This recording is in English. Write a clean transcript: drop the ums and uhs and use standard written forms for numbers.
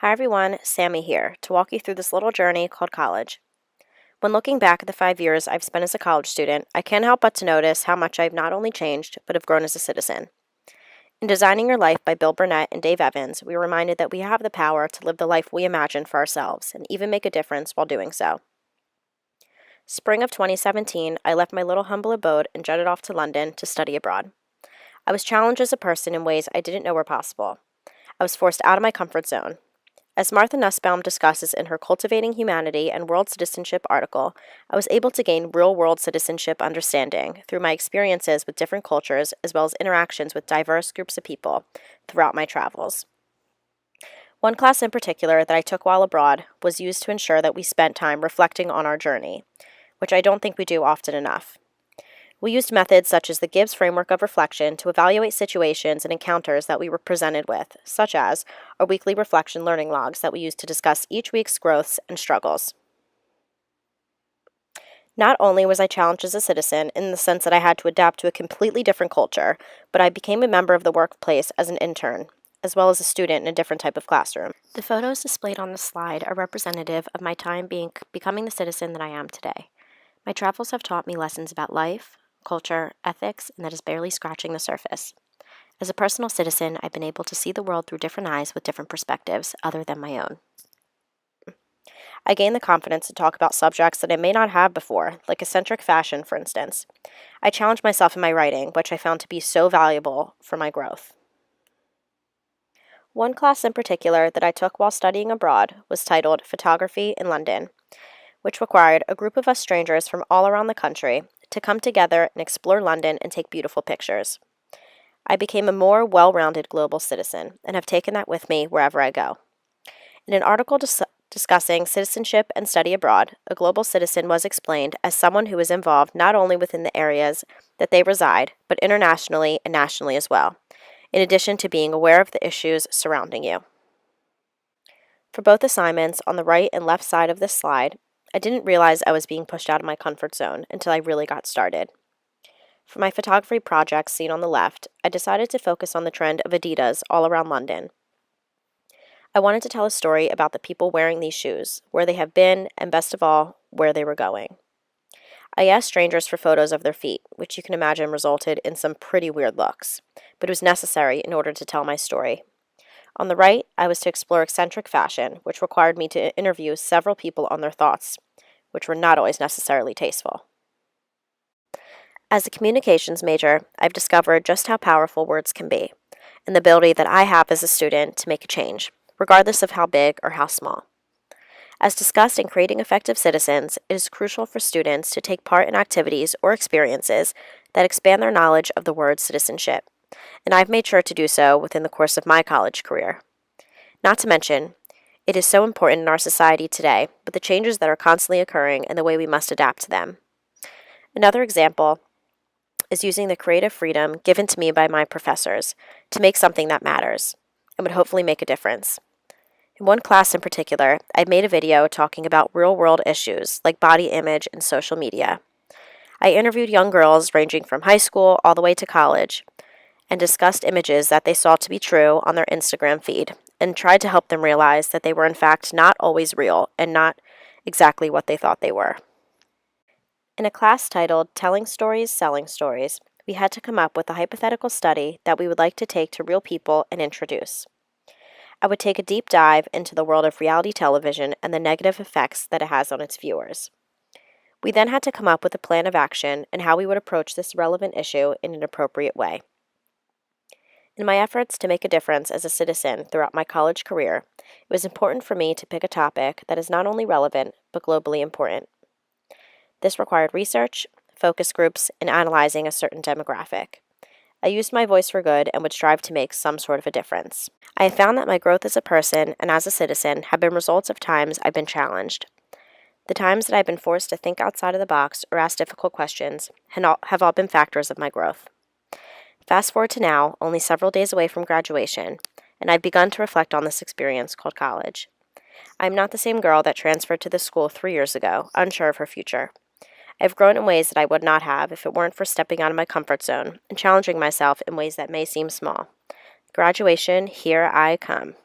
Hi everyone, Sammy here, to walk you through this little journey called college. When looking back at the 5 years I've spent as a college student, I can't help but to notice how much I've not only changed, but have grown as a citizen. In Designing Your Life by Bill Burnett and Dave Evans, we were reminded that we have the power to live the life we imagine for ourselves, and even make a difference while doing so. Spring of 2017, I left my little humble abode and jetted off to London to study abroad. I was challenged as a person in ways I didn't know were possible. I was forced out of my comfort zone. As Martha Nussbaum discusses in her Cultivating Humanity and World Citizenship article, I was able to gain real-world citizenship understanding through my experiences with different cultures as well as interactions with diverse groups of people throughout my travels. One class in particular that I took while abroad was used to ensure that we spent time reflecting on our journey, which I don't think we do often enough. We used methods such as the Gibbs framework of reflection to evaluate situations and encounters that we were presented with, such as our weekly reflection learning logs that we used to discuss each week's growths and struggles. Not only was I challenged as a citizen in the sense that I had to adapt to a completely different culture, but I became a member of the workplace as an intern, as well as a student in a different type of classroom. The photos displayed on the slide are representative of my time becoming the citizen that I am today. My travels have taught me lessons about life, culture, ethics, and that is barely scratching the surface. As a personal citizen, I've been able to see the world through different eyes with different perspectives other than my own. I gained the confidence to talk about subjects that I may not have before, like eccentric fashion, for instance. I challenged myself in my writing, which I found to be so valuable for my growth. One class in particular that I took while studying abroad was titled Photography in London, which required a group of us strangers from all around the country to come together and explore London and take beautiful pictures. I became a more well-rounded global citizen and have taken that with me wherever I go. In an article discussing citizenship and study abroad, a global citizen was explained as someone who is involved not only within the areas that they reside, but internationally and nationally as well, in addition to being aware of the issues surrounding you. For both assignments on the right and left side of this slide, I didn't realize I was being pushed out of my comfort zone until I really got started. For my photography projects seen on the left, I decided to focus on the trend of Adidas all around London. I wanted to tell a story about the people wearing these shoes, where they have been, and best of all, where they were going. I asked strangers for photos of their feet, which you can imagine resulted in some pretty weird looks, but it was necessary in order to tell my story. On the right, I was to explore eccentric fashion, which required me to interview several people on their thoughts, which were not always necessarily tasteful. As a communications major, I've discovered just how powerful words can be, and the ability that I have as a student to make a change, regardless of how big or how small. As discussed in Creating Effective Citizens, it is crucial for students to take part in activities or experiences that expand their knowledge of the word citizenship, and I've made sure to do so within the course of my college career. Not to mention, it is so important in our society today, with the changes that are constantly occurring and the way we must adapt to them. Another example is using the creative freedom given to me by my professors to make something that matters and would hopefully make a difference. In one class in particular, I made a video talking about real-world issues like body image and social media. I interviewed young girls ranging from high school all the way to college and discussed images that they saw to be true on their Instagram feed and tried to help them realize that they were in fact not always real and not exactly what they thought they were. In a class titled Telling Stories, Selling Stories, we had to come up with a hypothetical study that we would like to take to real people and introduce. I would take a deep dive into the world of reality television and the negative effects that it has on its viewers. We then had to come up with a plan of action and how we would approach this relevant issue in an appropriate way. In my efforts to make a difference as a citizen throughout my college career, it was important for me to pick a topic that is not only relevant, but globally important. This required research, focus groups, and analyzing a certain demographic. I used my voice for good and would strive to make some sort of a difference. I have found that my growth as a person and as a citizen have been results of times I've been challenged. The times that I've been forced to think outside of the box or ask difficult questions have all been factors of my growth. Fast forward to now, only several days away from graduation, and I've begun to reflect on this experience called college. I'm not the same girl that transferred to this school 3 years ago, unsure of her future. I've grown in ways that I would not have if it weren't for stepping out of my comfort zone and challenging myself in ways that may seem small. Graduation, here I come.